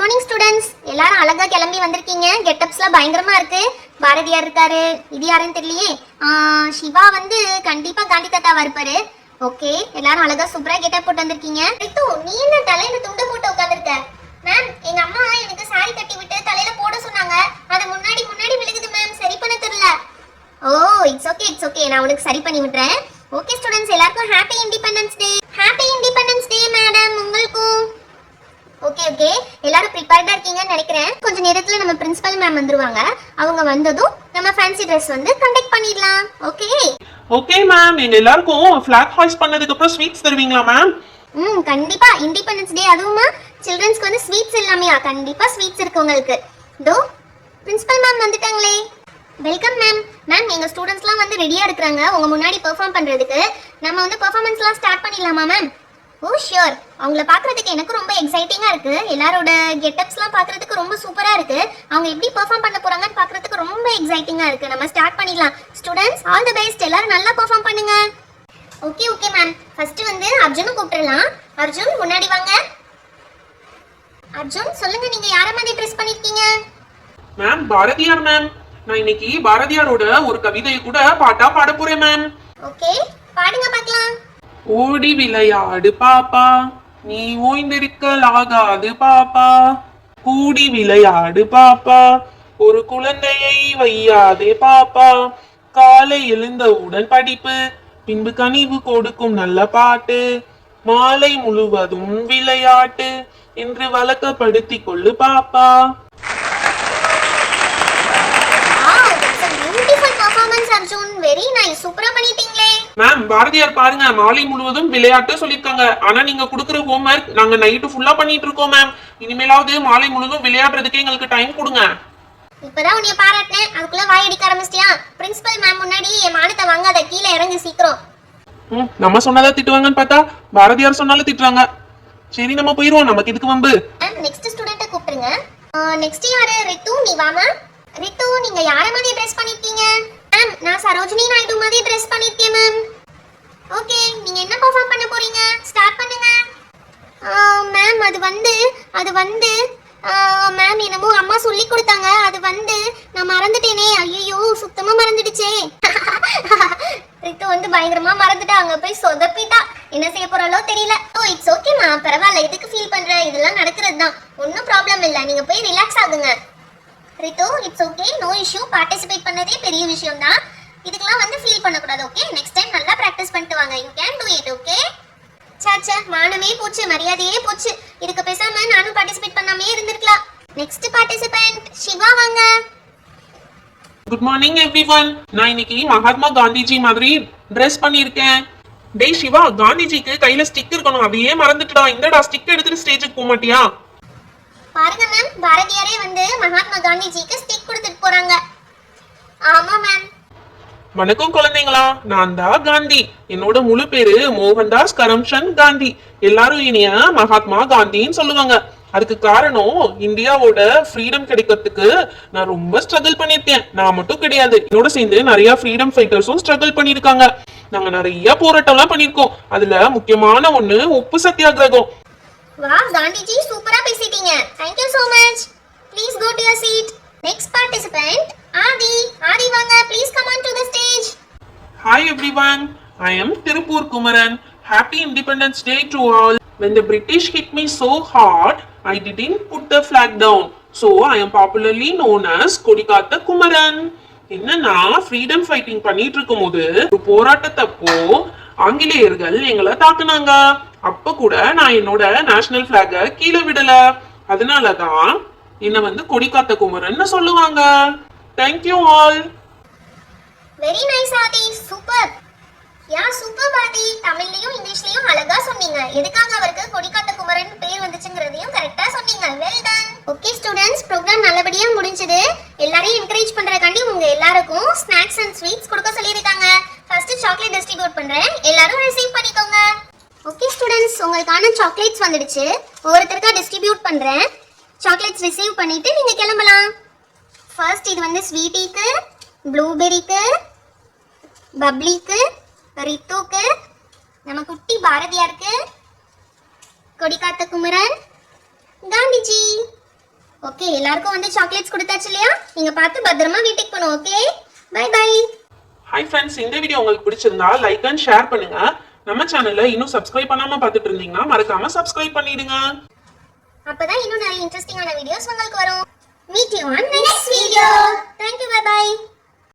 Morning students. எல்லாரும் அழகா கிளம்பி வந்திருக்கீங்க. கெட்டப்ஸ்லாம் பயங்கரமா இருக்கு. பாரதியார் இருக்காரு. இது யாருன்னு தெரியலையே. சிவா வந்து கண்டிப்பா காந்தி தாத்தாவா இருப்பாரு. ஓகே, எல்லாரும் அழகா சூப்பரா கெட்டப் போட்டு வந்திருக்கீங்க. ரித்து, நீ என்ன தலையில துண்டு போட்டு உட்கார்ந்திருக்க? மேம், எங்க அம்மா எனக்கு சாரி கட்டி விட்டு தலையில போட சொன்னாங்க. அது முன்னாடி முன்னாடி விழுகுது மேம், சரி பண்ண தெரியல. ஓ, இட்ஸ் ஓகே, நான் உனக்கு சரி பண்ணி விடுறேன். ஓகே ஸ்டூடெண்ட்ஸ், எல்லாருக்கும் happy independence day. Happy independence day madam. உங்களுக்கும் ஓகே, எல்லாரும் ப்ரிப்பேர்டா இருக்கீங்கன்னு நினைக்கிறேன். கொஞ்ச நேரத்துல நம்ம பிரின்சிபல் மேம் வந்துருவாங்க. அவங்க வந்ததும் நம்ம ஃபேன்சி Dress வந்து கண்டக்ட் பண்ணிடலாம். Okay ma'am. எங்க எல்லாருக்கும் ஃபிளாக் ஹாய்ஸ்ட் பண்ணதுக்கு அப்புறம் ஸ்வீட்ஸ் தருவீங்களா மேம்? கண்டிப்பா. இண்டிபெண்டன்ஸ் டே அதுவுமா சில்ட்ரன்ஸ்க்கு வந்து ஸ்வீட்ஸ் இல்லாமையா? கண்டிப்பா ஸ்வீட்ஸ் இருக்கு உங்களுக்கு. தோ பிரின்சிபல் மேம் வந்துட்டாங்களே. Welcome ma'am. மேம், எங்க ஸ்டூடெண்ட்ஸ்லாம் வந்து ரெடியா இருக்காங்க உங்க முன்னாடி பெர்ஃபார்ம் பண்றதுக்கு. நம்ம வந்து பெர்ஃபார்மன்ஸ்லாம் ஸ்டார்ட் பண்ணிடலாமா மேம்? ஓ ஷியோர். அவங்கள பார்க்கறதுக்கு எனக்கு ரொம்ப எக்ஸைட்டிங்கா இருக்கு. எல்லாரோட கெட்டப்ஸ்லாம் பார்க்கறதுக்கு ரொம்ப சூப்பரா இருக்கு. அவங்க எப்படி பெர்ஃபார்ம் பண்ண போறாங்கன்னு பார்க்கறதுக்கு ரொம்ப எக்ஸைட்டிங்கா இருக்கு. நம்ம ஸ்டார்ட் பண்ணிடலாம். Students, all the best. எல்லாரும் நல்லா பெர்ஃபார்ம் பண்ணுங்க. Okay ma'am. ஃபர்ஸ்ட் வந்து அர்ஜுனை கூப்பிடலாம். அர்ஜுன், முன்னாடி வாங்க. அர்ஜுன், சொல்லுங்க, நீங்க யார மாதிரி ட்ரெஸ் பண்ணிருக்கீங்க? Ma'am, Bharathiyar ma'am. நான் இன்னைக்கு பாரதியாரோட ஒரு கவிதையை கூட பாட்டா பாட போறேன் மேம். ஓகே, பாடுங்க பார்க்கலாம். ஓடி விளையாடு பாப்பா, நீ ஓய்ந்திருக்கலாகாது பாப்பா. கூடி விளையாடு பாப்பா, ஒரு குழந்தையை வையாதே பாப்பா. காலை எழுந்தவுடன் படிப்பு, பின்பு கனிவு கொடுக்கும் நல்ல பாட்டு. மாலை முழுவதும் விளையாட்டு என்று வழக்கப்படுத்திக் கொள்ளு பாப்பா. Arjun, very nice. சூப்பரா பண்ணிட்டீங்களே. மேம், பாரதியார் பாருங்க, மாலை முழுவதும் விளையாட்டு சொல்லிருக்காங்க. ஆனா நீங்க கொடுக்குற ஹோம்வொர்க் நாங்க நைட்டு ஃபுல்லா பண்ணிட்டு இருக்கோம் மேம். இனிமேலாவது மாலை முழுவதும் விளையாடுறதுக்கு எங்களுக்கு டைம் கொடுங்க. இப்பதான் உன்னை பாராட்டினேன், அதுக்குள்ள வாய் அடிக்க ஆரம்பிச்சிட்டியா? பிரின்சிபல் மேம் முன்னாடி என் மானத்தை வாங்காத, கீழே இறங்கி சீக்கிரம். நம்ம சொன்னதா திட்டுவாங்கன்னு பார்த்தா பாரதியார் சொன்னாலும் திட்டுறாங்க. சரி, நம்ம போயிருவோம். நமக்கு இதுக்கு வம்பு. நெக்ஸ்ட் ஸ்டூடண்ட்ட கூப்பிடுங்க. நெக்ஸ்ட் யாரு? ரித்து, நீ வாமா. ரித்து, நீங்க யார மாதிரி ட்ரெஸ் பண்ணிருக்கீங்க? மேம், நான் சரோஜினி நாயுடு மாதிரி ட்ரெஸ் பண்ணிருக்கேன் மேம். ஓகே, நீங்க என்ன பெர்ஃபார்ம் பண்ண போறீங்க? ஸ்டார்ட் பண்ணுங்க. மேம், அது வந்து மேம், என்னமோ அம்மா சொல்லி கொடுத்தாங்க. அது வந்து நான் மறந்துட்டேனே. ஐயோ, சுத்தமா மறந்துடுச்சே. ரித்து வந்து பயங்கரமா மறந்துட்டாங்க, போய் சொதப்பிட்டா. என்ன செய்ய போறாளோ தெரியல. ஓ, இட்ஸ் ஓகேமா, பரவாயில்ல. இதுக்கு ஃபீல் பண்ற, இதெல்லாம் நடக்கிறது தான். ஒன்றும் ப்ராப்ளம் இல்லை. நீங்க போய் ரிலாக்ஸ் ஆகுங்க. Ritu, it's okay, no issue. Participate பண்ணதே பெரிய விஷயம் தான். இதுக்கெல்லாம் வந்து ஃபீல் பண்ணக்கூடாது. ஓகே, நெக்ஸ்ட் டைம் நல்லா ப்ராக்டிஸ் பண்ணிட்டு வாங்க. You can do it. Okay. சாச்சா, மானமே போச்சு, மரியாதையே போச்சு. இதுக்கு பேசாம நானும் பார்ட்டிசிபேட் பண்ணாமே இருந்திருக்கலாம். நெக்ஸ்ட் பார்ட்டிசிபென்ட் சிவா, வாங்க. Good morning everyone. நான் இன்னைக்கு மகாத்மா காந்திஜி மாதிரி ட்ரெஸ் பண்ணிருக்கேன். டேய் சிவா, காந்திஜிக்கு கையில ஸ்டிக் இருக்கணும், அதையே மறந்துட்டுடா. இந்தடா ஸ்டிக் எடுத்துட்டு ஸ்டேஜுக்கு போக மாட்டியா? பாருங்க மேம், பாரதியாரே வந்து மகாத்மா காந்திஜிக்கு ஸ்டிக் கொடுத்துட்டு போறாங்க. ஆமா மேம். வணக்கம் குழந்தைங்களா, நான் தான் காந்தி. என்னோட முழு பேரு மோகன்தாஸ் கரம்சந்த் காந்தி. எல்லாரும் இனிய மகாத்மா காந்தின்னு சொல்லுவாங்க. அதுக்கு காரணம் இந்தியாவோட ஃப்ரீடம் கிடைக்கிறதுக்கு நான் ரொம்ப ஸ்ட்ரகிள் பண்ணிருக்கேன். நான் மட்டும் கிடையாது, என்னோட சேர்ந்து நிறைய ஃப்ரீடம் ஃபைட்டர்ஸும் ஸ்ட்ரகிள் பண்ணிருக்காங்க. நாங்க நிறைய போராட்டம்லாம் பண்ணிருக்கோம். அதுல முக்கியமான ஒண்ணு உப்பு சத்தியாகிரகம். வா காந்திஜி, சூப்பரா பேசிட்டீங்க. Thank you so much. Please go to your seat. Next participant, Adi. Adi, வாங்க. Please come on to the stage. Hi everyone, I am Tirupur Kumaran. Happy Independence Day to all. When the British hit me so hard, I didn't put the flag down. So I am popularly known as Kodikatta Kumaran. என்னன்னா, freedom fighting பண்ணிட்டு இருக்கும்போது ஒரு போராட்டத்தப்போ ஆங்கிலேயர்கள் எங்களை தாக்குனாங்க. அப்ப கூட நான் என்னோட நேஷனல் பிளாக கீழே விடல. அதனாலதான் என்ன வந்து கொடிக்காத்த குமரன் சொல்லுவாங்க. Thank you all. வெரி நைஸ் ஆதி, சூப்பர். யா சூப்பர் ஆதி. தமிழ்லயும் இங்கிலீஷ்லயும் அழகா சொன்னீங்க. எதுக்காக அவருக்கு கொடிக்காத்த குமரன் பேர் வந்துச்சுங்கிறதையும் கரெக்டா சொன்னீங்க. Well done. Okay students, program நல்லபடியா முடிஞ்சது. எல்லாரையும் என்கரேஜ் பண்றதுக்காண்டி உங்க எல்லாருக்கும் ஸ்நாக்ஸ் அண்ட் ஸ்வீட்ஸ் கொடுக்க சொல்லியிருக்காங்க. ஃபர்ஸ்ட் சாக்லேட் டிஸ்ட்ரிபியூட் பண்றேன், எல்லாரும் ரிசீவ் பண்ணிக்கோங்க. ஓகே ஸ்டூடண்ட்ஸ், உங்களுக்கான சாக்லேட்ஸ் வந்துடுச்சு. ஒவ்வொருத்தருக்கா டிஸ்ட்ரிபியூட் பண்றேன். சாக்லேட்ஸ் ரிசீவ் பண்ணிட்டு நீங்க கிளம்பலாம். ஃபர்ஸ்ட் இது வந்து ஸ்வீட்டிக்கு, ப்ளூபெரிக்கு, பப்ளிக்கு, ரித்துக்கு, நம்ம குட்டி பாரதியாருக்கு, கொடிக்காத்த குமரன், காந்திஜி. ஓகே எல்லாருக்கும் வந்து சாக்லேட்ஸ் கொடுத்தாச்சு இல்லையா நீங்க பார்த்து பத்திரமா வீட்டுக்கு போகணும் okay bye by hi friends, இந்த வீடியோ உங்களுக்கு பிடிச்சிருந்தா லைக் அண்ட் ஷேர் பண்ணுங்க. நம்ம சேனலை இன்னும் சப்ஸ்கிரைப் பண்ணாம பார்த்துட்டு இருந்தீங்கன்னா மறக்காம சப்ஸ்கிரைப் பண்ணிடுங்க. அப்பதான் இன்னும் நிறைய இன்ட்ரெஸ்டிங்கான வீடியோஸ் உங்களுக்கு வரும். Meet you on next video. Thank you, bye bye.